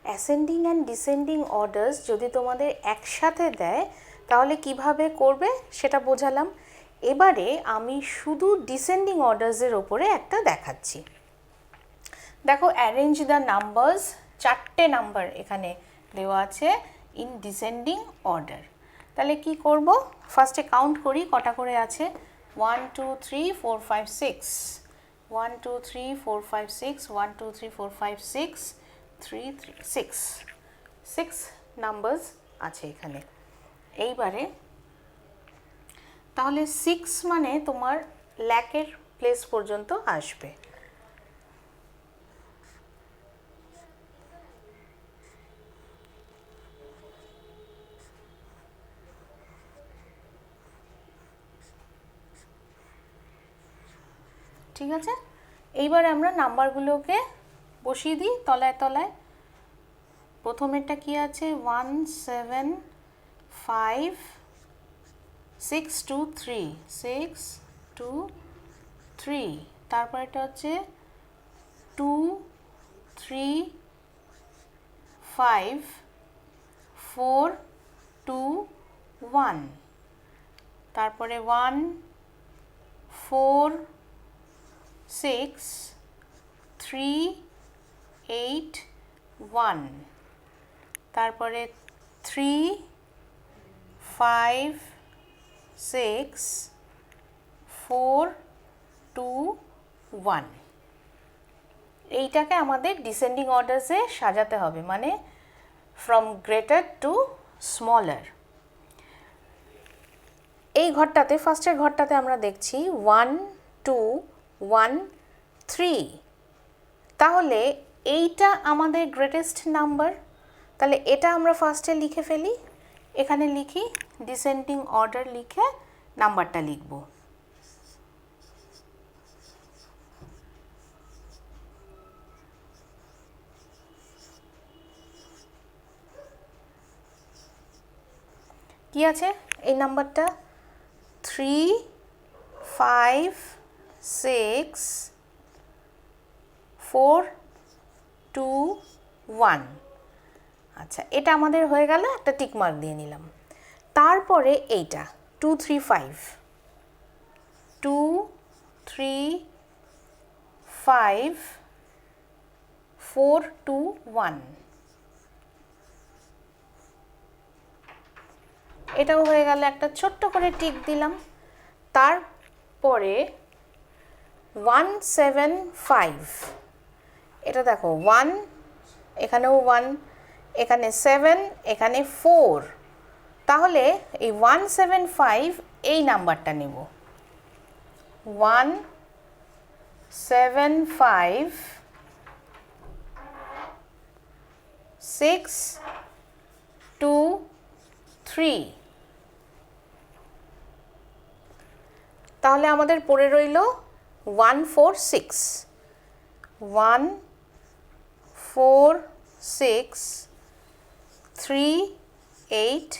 Ascending and descending orders যদি তোমাদের একসাথে দেয় তাহলে কিভাবে করবে সেটা বোঝালাম। এবারে আমি শুধু ডিসেন্ডিং অর্ডার্সের ওপরে একটা দেখাচ্ছি। দেখো, অ্যারেঞ্জ দ্য নাম্বারস, 4টে নাম্বার এখানে দেওয়া আছে ইন ডিসেন্ডিং অর্ডার। তাহলে কি করব, ফার্স্টে কাউন্ট করি কটা করে আছে। 1 2 3 4 5 6, 1 2 3 4 5 6, 1 2 3 4 5 6, 3 3 6, 6 নাম্বারস আছে এখানে। এইবারে তাহলে 6 মানে তোমার ল্যাকের প্লেস পর্যন্ত আসবে। ঠিক আছে, এইবার আমরা নাম্বারগুলোকে বসিয়ে দিই তলায় তলায়। প্রথমেরটা কি আছে, 1 7 5 6 2 3, 6 2 3। তারপর এটা হচ্ছে 2 3 5 4 2 1। তারপরে 1 4 6 3 8 1। তারপরে 3 5 6 4 2 1। এইটাকে আমাদের ডিসেন্ডিং অর্ডার্সে সাজাতে হবে, মানে ফ্রম গ্রেটার টু স্মলার। এই ঘরটাতে, ফার্স্টের ঘরটাতে আমরা দেখছি 1 2 1 3। তাহলে এইটা আমাদের গ্রেটেস্ট নাম্বার। তাহলে এটা আমরা ফার্স্টে লিখে ফেলি, এখানে লিখি ডিসেন্ডিং অর্ডার লিখে নাম্বারটা লিখব। কি আছে এই নাম্বারটা, 3 5 6 4 2 1। আচ্ছা, এটা আমাদের হয়ে গেল, একটা টিক মার্ক দিয়ে নিলাম। তারপরে এইটা 2 3 5, 2 3 5 4 2 1। এটাও হয়ে গেল, একটা ছোট্ট করে টিক দিলাম। তারপরে 1 7 5, এটা দেখো 1, এখানেও 1, এখানে 7, এখানে 4। তাহলে এই 1 7 5 এই নাম্বারটা নেব। 1 7 5 6 2 3। তাহলে আমাদের পড়ে রইল 1 4 6, 1 4 6 3 8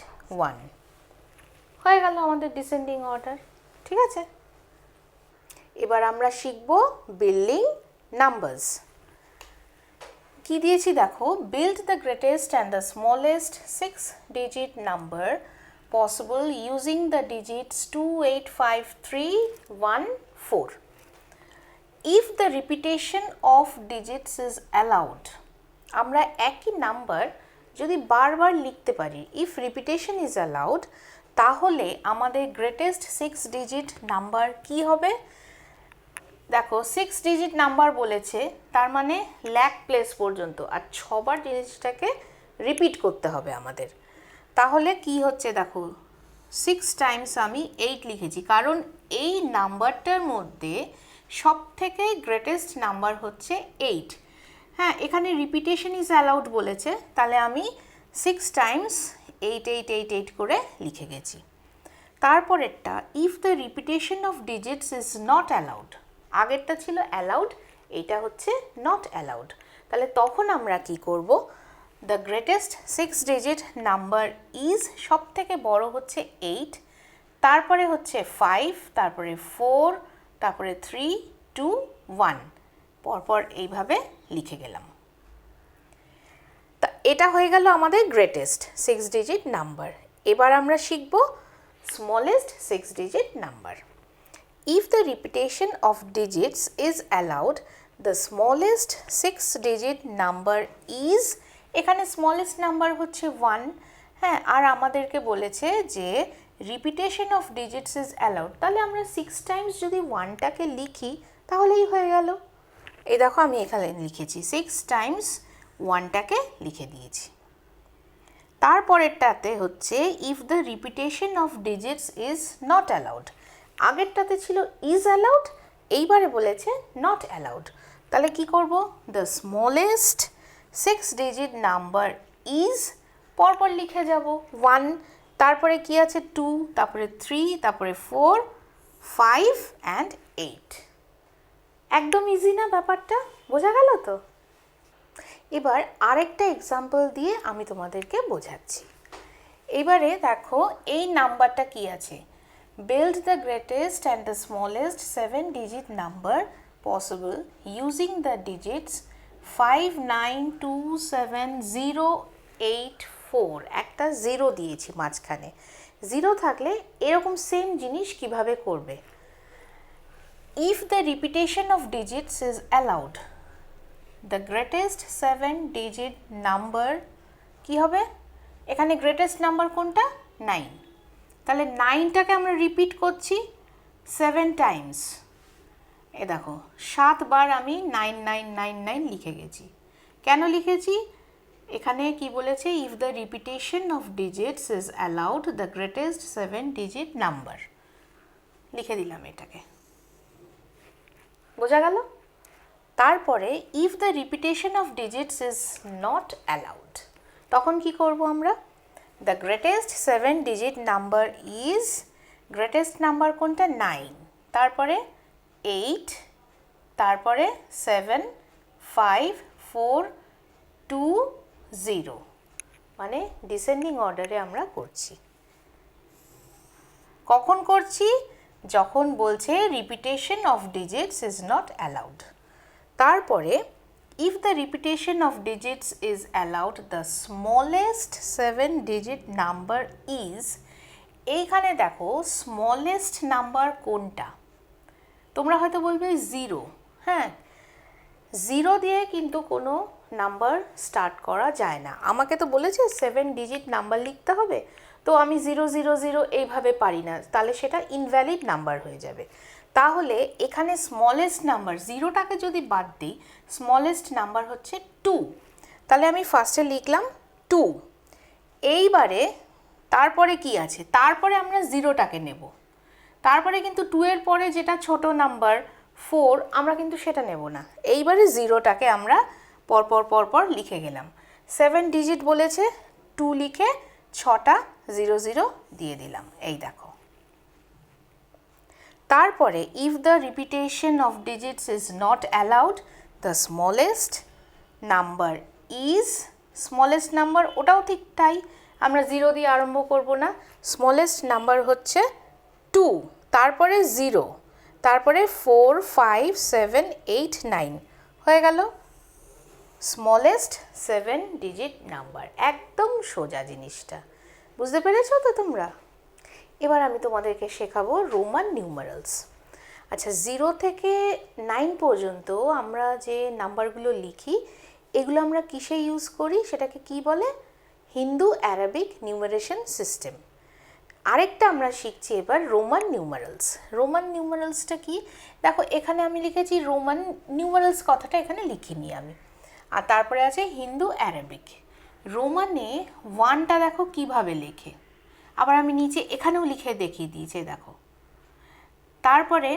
1 হয়ে গেল আমাদের ডিসেন্ডিং অর্ডার। ঠিক আছে, এবার আমরা শিখব বিল্ডিং নাম্বারস। কি দিয়েছি দেখো, build the greatest and the smallest 6-digit number possible using the digits 2 8 5 3 1 4. If the repetition of digits is allowed, আমরা একই নাম্বার যদি বারবার লিখতে পারি, if repetition is allowed, তাহলে আমাদের গ্রেটেস্ট 6-digit নাম্বার কি হবে। দেখো 6-digit নাম্বার বলেছে, তার মানে ল্যাক প্লেস পর্যন্ত, আর 6বার জিনিসটাকে রিপিট করতে হবে আমাদের। তাহলে কি হচ্ছে দেখো, 6 টাইমস আমি 8 লিখেছি, কারণ এই নাম্বারটার মধ্যে সব থেকে গ্রেটেস্ট নাম্বার হচ্ছে 8। হ্যাঁ, এখানে রিপিটেশন ইজ অ্যালাউড বলেছে, তাহলে আমি 6 টাইমস 8 8 8 8 করে লিখে গেছি। তারপরেরটা, if the repetition of digits is not allowed, আগেরটা ছিল অ্যালাউড, এইটা হচ্ছে নট অ্যালাউড। তাহলে তখন আমরা কি করব, the greatest 6-digit number is, সব থেকে বড় হচ্ছে 8, তারপরে হচ্ছে 5, তারপরে 4, তারপরে 3 2 1, পরপর এইভাবে লিখে গেলাম। তা এটা হয়ে গেল আমাদের গ্রেটেস্ট 6 ডিজিট নাম্বার। এবার আমরা শিখব smallest 6 digit number. If the repetition of digits is allowed, the smallest 6 digit number is, এখানে smallest number হচ্ছে 1, হ্যাঁ, আর আমাদেরকে বলেছে যে repetition of digits is allowed, তাহলে আমরা 6 টাইমস যদি 1টাকে লিখি তাহলেই হয়ে গেল। এই দেখো আমি এখানে লিখেছি 6 টাইমস 1টাকে লিখে দিয়েছি। তারপরেরটাতে হচ্ছে if the repetition of digits is not allowed, আগেরটাতে ছিল is allowed, এইবারে বলেছে not allowed, তাহলে কি করব? the smallest 6 digit number is, পরপর লিখে যাব 1, তারপরে কি আছে 2, তারপরে 3, তারপরে 4, 5 and 8। একদম ইজি না ব্যাপারটা? বোঝা গেল তো? এবার আরেকটা এক্সাম্পল দিয়ে আমি তোমাদেরকে বোঝাচ্ছি। এবারে দেখো এই নাম্বারটা কি আছে, build the greatest and the smallest 7 digit number possible using the digits 5, 9, 2, 7, 0, 8, 4, একটা 0 দিয়েছি মাঝখানে। 0 থাকলে এরকম সেম জিনিস কিভাবে করবে? if the repetition of digits is allowed, the greatest 7 digit number কি হবে? এখানে গ্রেটেস্ট নাম্বার কোনটা? 9, তাহলে 9টাকে আমরা রিপিট করছি 7 টাইমস। এ দেখো 7 বার আমি 9999 লিখে গেছি। কেন লিখেছি? এখানে কি বলেছে? if the repetition of digits is allowed, the greatest 7 digit number, লিখে দিলাম এটাকে। বোঝা গেল? তারপরে if the repetition of digits is not allowed, তখন কি করব আমরা? the greatest 7 digit number is, greatest number কোনটা? 9, তারপরে 8, তারপরে 7, 5, 4, 2, 0, মানে ডিসেন্ডিং অর্ডারে আমরা করছি। কখন করছি? যখন বলছে repetition of digits is not allowed। তারপরে if the repetition of digits is allowed, the smallest 7 digit number is, এইখানে দেখো smallest number কোনটা? তোমরা হয়তো বলবে 0, হ্যাঁ, 0 দিয়ে কিন্তু কোনো নাম্বার স্টার্ট করা যায় না। আমাকে তো বলেছে 7 ডিজিট নাম্বার লিখতে হবে, তো আমি 000 এইভাবে পারি না, তাহলে সেটা ইনভ্যালিড নাম্বার হয়ে যাবে। তাহলে এখানে স্মলেস্ট নাম্বার, 0টাকে যদি বাদ দিই, স্মলেস্ট নাম্বার হচ্ছে 2, তাহলে আমি ফার্স্টে লিখলাম 2। এইবারে তারপরে কি আছে? তারপরে আমরা 0টাকে নেব, তারপরে কিন্তু 2 এর পরে যেটা ছোট নাম্বার 4, আমরা কিন্তু সেটা নেব না। এইবারে 0টাকে আমরা পরপর লিখে গেলাম। 7 ডিজিট বলেছে, 2 লিখে 6টা 00 দিয়ে দিলাম, এই দেখো। তারপরে if the repetition of digits is not allowed, the smallest number is, smallest number ওটাও ঠিক তাই, আমরা 0 দিয়ে আরম্ভ করব না, smallest number হচ্ছে 2, তারপরে 0, তারপরে 4, 5, 7, 8, 9, হয়ে গেল স্মলেস্ট 7 ডিজিট নাম্বার। একদম সোজা জিনিসটা, বুঝতে পেরেছো তো তোমরা? এবার আমি তোমাদেরকে শেখাবো রোমান নিউমারালস। আচ্ছা, 0 থেকে 9 পর্যন্ত আমরা যে নাম্বারগুলো লিখি, এগুলো আমরা কিসে ইউজ করি? সেটাকে কি বলে? Hindu Arabic numeration system. আরেকটা আমরা শিখছি এবার রোমান নিউমারালস। রোমান নিউমারালসটা কি? দেখো এখানে আমি লিখেছি রোমান নিউমারালস, কথাটা এখানে লিখিনি আমি। আর তারপরে আছে হিন্দু অ্যারাবিক। রোমানে 1টা দেখো কিভাবে লেখে, আবার আমি নিচে এখানেও লিখে দেখিয়ে দিয়েছি, দেখো। তারপরে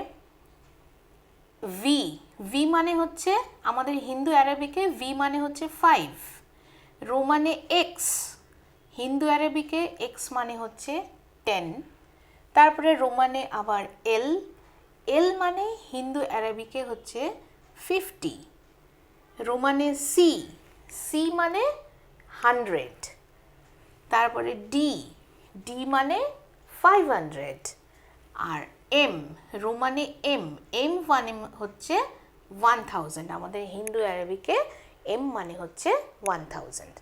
ভি, ভি মানে হচ্ছে আমাদের হিন্দু অ্যারাবিকে ভি মানে হচ্ছে 5। রোমানে এক্স, হিন্দু অ্যারাবিকে এক্স মানে হচ্ছে 10। তারপরে রোমানে আবার এল, এল মানে হিন্দু অ্যারাবিকে হচ্ছে 50। রোমানে সি, সি মানে 100। তারপরে ডি, ডি মানে 500। আর এম, রোমানে এম, এম মানে হচ্ছে 1000। আমাদের হিন্দু অ্যারাবিকে এম মানে হচ্ছে 1000।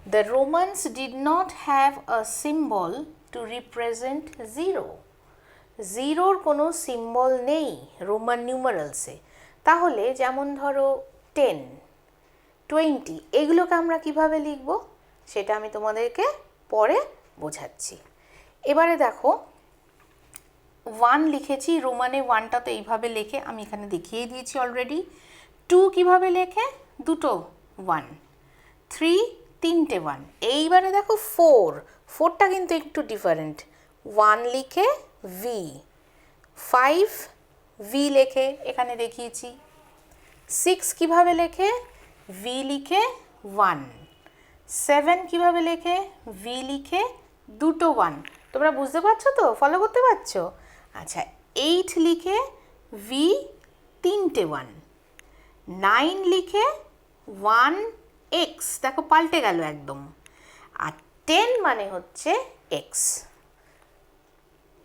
The Romans did not have a symbol to represent 0. জিরোর কোনো সিম্বল নেই রোমান নিউমারালসে। তাহলে যেমন ধরো 10, 20 এগুলোকে আমরা কিভাবে লিখব সেটা আমি তোমাদেরকে পরে বোঝাচ্ছি। এবারে দেখো 1 লিখেছি, রোমানে 1টা তো এইভাবে লেখে আমি এখানে দেখিয়ে দিয়েছি অলরেডি। 2 কিভাবে লেখে, দুটো 1, 3 তিনটে 1। এইবারে দেখো 4টা কিন্তু একটু ডিফারেন্ট, 1 লিখে ভি, 5 ভি লেখে এখানে দেখিয়েছি, 6 কিভাবে লেখে, ভি লিখে 1, 7 কিভাবে লেখে, ভি লিখে দুটো 1। তোমরা বুঝতে পারছো তো, ফলো করতে পারছো? আচ্ছা 8 লিখে ভি তিনটে 1, 9 লিখে 1 এক্স, দেখো পাল্টে গেল একদম, আর 10 মানে হচ্ছে এক্স।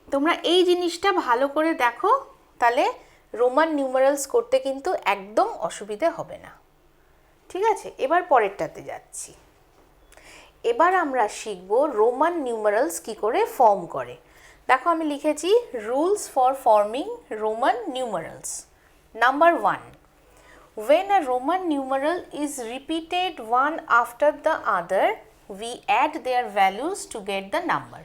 তোমরা এই জিনিসটা ভালো করে দেখো, তাহলে রোমান নিউমারালস করতে কিন্তু একদম অসুবিধে হবে না। ঠিক আছে, এবার পরেরটাতে যাচ্ছি। এবার আমরা শিখব রোমান নিউমারালস কি করে ফর্ম করে। দেখো আমি লিখেছি rules for forming Roman numerals. Number 1, when a Roman numeral is repeated one after the other, we add their values to get the number.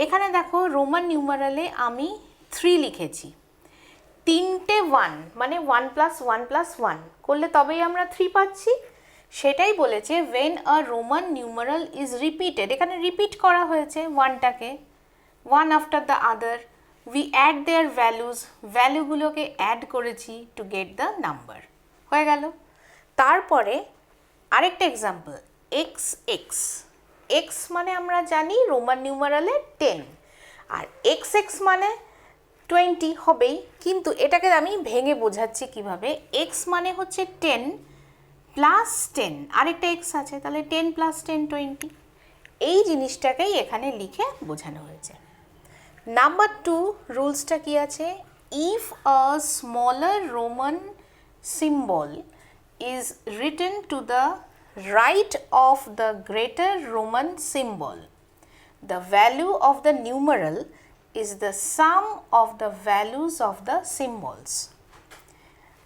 এখানে দেখো রোমান নিউমারালে আমি 3 লিখেছি, তিনটে 1 মানে 1 + 1 + 1 করলে তবেই আমরা 3 পাচ্ছি। সেটাই বলেছে when a Roman numeral is repeated, এখানে রিপিট করা হয়েছে 1টাকে, one after the other, we add their values, ভ্যালুগুলোকে অ্যাড করেছি to get the number। হয়ে গেল। তারপরে আরেকটা এক্সাম্পল, এক্স এক্স, এক্স মানে আমরা জানি রোমান নিউমারালে 10, আর এক্স এক্স মানে 20 হবেই, কিন্তু এটাকে আমি ভেঙে বোঝাচ্ছি কিভাবে। এক্স মানে হচ্ছে 10 + 10, আরেকটা এক্স আছে, তাহলে 10 + 10 20। এই জিনিসটাকেই এখানে লিখে বোঝানো হয়েছে। নাম্বার 2 রুলসটা কি আছে, if a smaller Roman symbol is written to the right of the greater Roman symbol, the value of the numeral is the sum of the values of the symbols.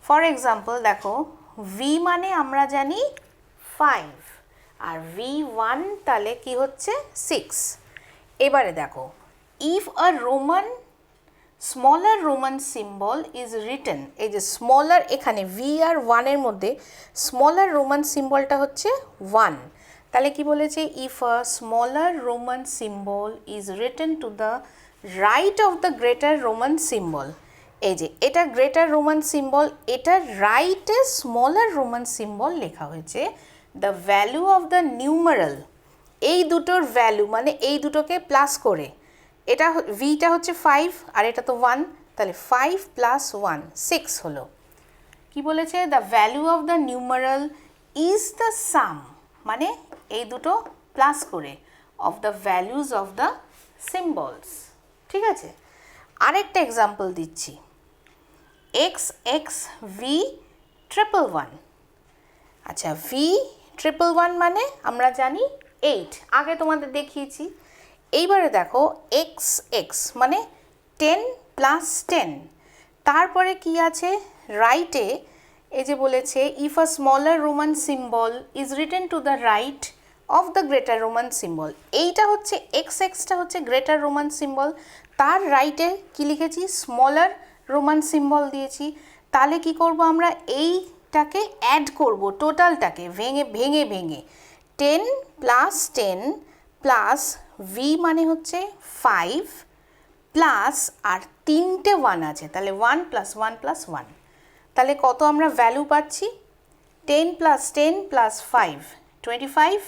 For example দেখো v মানে আমরা জানি 5 আর v1 তাহলে কি হচ্ছে 6। এবারে দেখো if a smaller Roman symbol is written, এই যে স্মলার এখানে ভি আর 1 এর মধ্যে স্মলার রোমান সিম্বলটা হচ্ছে 1, তাহলে কি বলেছে, if a smaller Roman symbol is written to the right of the greater Roman symbol, এই যে এটা গ্রেটার রোমান সিম্বল, এটা রাইটে স্মলার রোমান সিম্বল লেখা হয়েছে, the value of the numeral, এই দুটোর ভ্যালু মানে এই দুটোকে প্লাস করে, এটা ভিটা হচ্ছে 5 আর এটা তো 1, তাহলে 5 + 1 6 হলো। কি বলেছে, the value of the numeral is the sum, মানে এই দুটো প্লাস করে, of the values of the symbols. ঠিক আছে, আরেকটা এক্সাম্পল দিচ্ছি, এক্স এক্স ভি 111, আচ্ছা ভি 111 মানে আমরা জানি 8, আগে তোমাদের দেখিয়েছি। এইবারে দেখো এক্স এক্স মানে 10 + 10, তারপরে কি আছে রাইটে, এই যে বলেছে if a smaller Roman symbol is written to the right of the greater Roman symbol, এইটা হচ্ছে এক্স এক্সটা হচ্ছে গ্রেটার রোমান সিম্বল, তার রাইটে কি লিখেছি স্মলার রোমান সিম্বল দিয়েছি। তাহলে কি করব আমরা, এইটাকে অ্যাড করব টোটালটাকে ভেঙে ভেঙে ভেঙে, 10 + 10 প্লাস ভি মানে হচ্ছে 5 প্লাস আর তিনটে 1 আছে, তাহলে 1 + 1 + 1, তাহলে কত আমরা ভ্যালু পাচ্ছি, 10 + 10 + 5 25,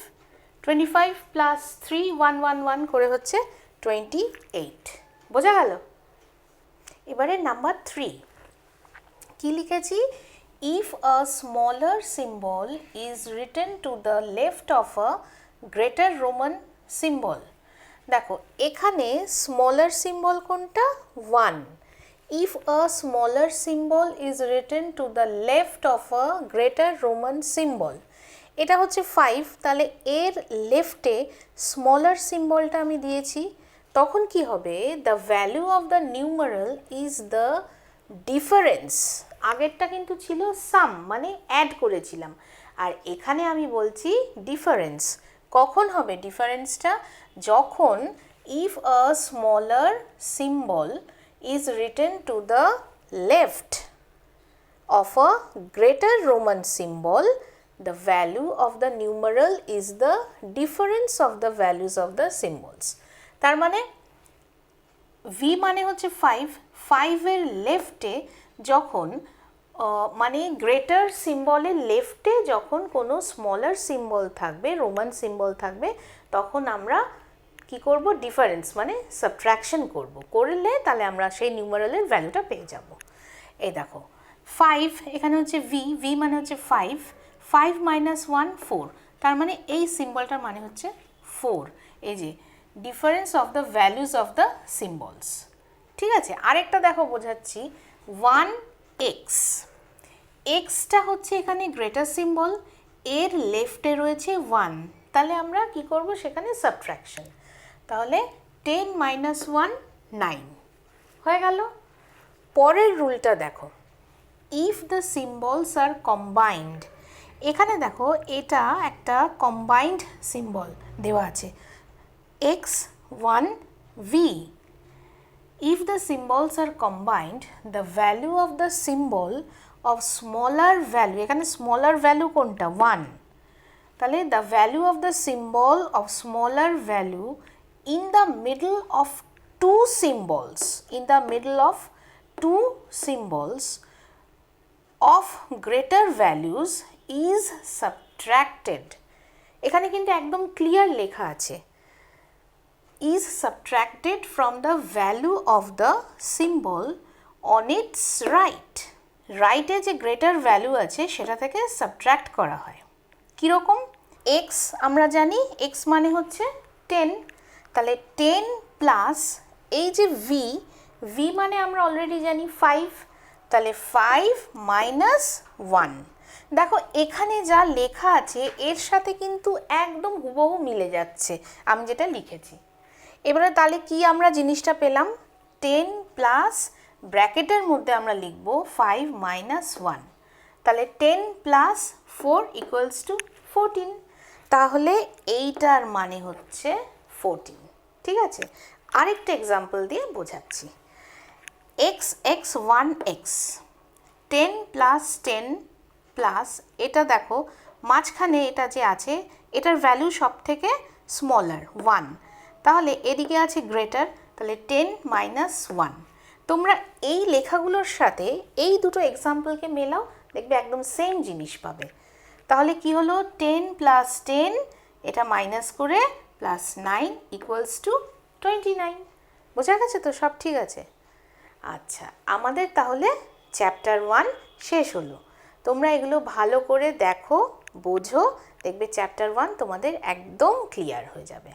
25 + 3 1 1 1 করে হচ্ছে 28। বোঝা গেল? এবারে নাম্বার 3 কি লিখেছি, if a smaller symbol is written to the left of a greater Roman symbol. দেখো এখানে স্মলার সিম্বল কোনটা, 1, if a smaller symbol is written to the left of a greater Roman symbol, এটা হচ্ছে 5, তাহলে এর লেফটে স্মলার সিম্বলটা আমি দিয়েছি, তখন কি হবে, the value of the numeral is the difference. আগেরটা কিন্তু ছিল সাম, মানে অ্যাড করেছিলাম, আর এখানে আমি বলছি ডিফারেন্স। কখন হবে ডিফারেন্সটা, যখন if a smaller symbol is written to the left of a greater Roman symbol, the value of the numeral is the difference of the values of the symbols. তার মানে v মানে হচ্ছে 5, 5 এর লেফটে যখন মানে গ্রেটার সিম্বলের লেফটে যখন কোনো স্মলার সিম্বল থাকবে, রোমান সিম্বল থাকবে, তখন আমরা কি করব, ডিফারেন্স মানে সাবট্রাকশন করলে তাহলে আমরা সেই নিউমারালের ভ্যালুটা পেয়ে যাব। এই দেখো 5, এখানে হচ্ছে v মানে হচ্ছে 5, 5 minus 1 4, তার মানে এই সিম্বলটার মানে হচ্ছে 4। এই যে difference of the values of the symbols. ঠিক আছে, আরেকটা দেখো বোঝাচ্ছি, 1x, এক্সটা হচ্ছে এখানে গ্রেটার সিম্বল, এর লেফটে রয়েছে 1, তাহলে আমরা কি করব, সেখানে সাবট্রাকশন, তাহলে 10 minus 1 9 হয়ে গেল। পরের রুলটা দেখো, if the symbols are combined, এখানে দেখো এটা একটা কম্বাইন্ড সিম্বল দেওয়া আছে x1 v, if the symbols are combined, the value of the symbol of smaller value, এখানে smaller value কোনটা 1, তাহলে the value of the symbol of smaller value in the middle of two symbols, in the middle of two symbols of greater values is subtracted। এখানে কিন্তু একদম clear লেখা আছে, is subtracted from the value of the symbol on its right, রাইটে যে greater value আছে সেটা থেকে সাবট্রাক্ট করা হয়। কীরকম, x আমরা জানি x মানে হচ্ছে 10, তাহলে 10 প্লাস এই যে v মানে আমরা অলরেডি জানি 5, তাহলে 5 মাইনাস 1। দেখো এখানে যা লেখা আছে এর সাথে কিন্তু একদম হুবহু মিলে যাচ্ছে আমি যেটা লিখেছি। এবারে তাহলে কি আমরা জিনিসটা পেলাম, 10 প্লাস ব্র্যাকেটের মধ্যে আমরা লিখব 5 মাইনাস 1, তাহলে 10 প্লাস 4 ইকুয়ালস টু 14, তাহলে এইটার মানে হচ্ছে 14। ঠিক আছে, আরেকটা এক্সাম্পল দিয়ে বোঝাচ্ছি, x1x, 10 প্লাস 10 প্লাস এটা দেখো মাঝখানে এটা যে আছে এটার ভ্যালু সব থেকে স্মলার 1, তাহলে এদিকে আছে গ্রেটার, তাহলে 10 মাইনাস 1। তোমরা এই লেখাগুলোর সাথে এই দুটো এক্সাম্পলকে মেলাও, দেখবে একদম সেম জিনিস পাবে। তাহলে কি হলো, 10 প্লাস 10 এটা মাইনাস করে প্লাস 9 ইকুয়ালস টু 29। বোঝা গেছে তো, সব ঠিক আছে। আচ্ছা, আমাদের তাহলে চ্যাপ্টার 1 শেষ হলো। তোমরা এগুলো ভালো করে দেখো, বোঝো, দেখবে চ্যাপ্টার 1 তোমাদের একদম ক্লিয়ার হয়ে যাবে।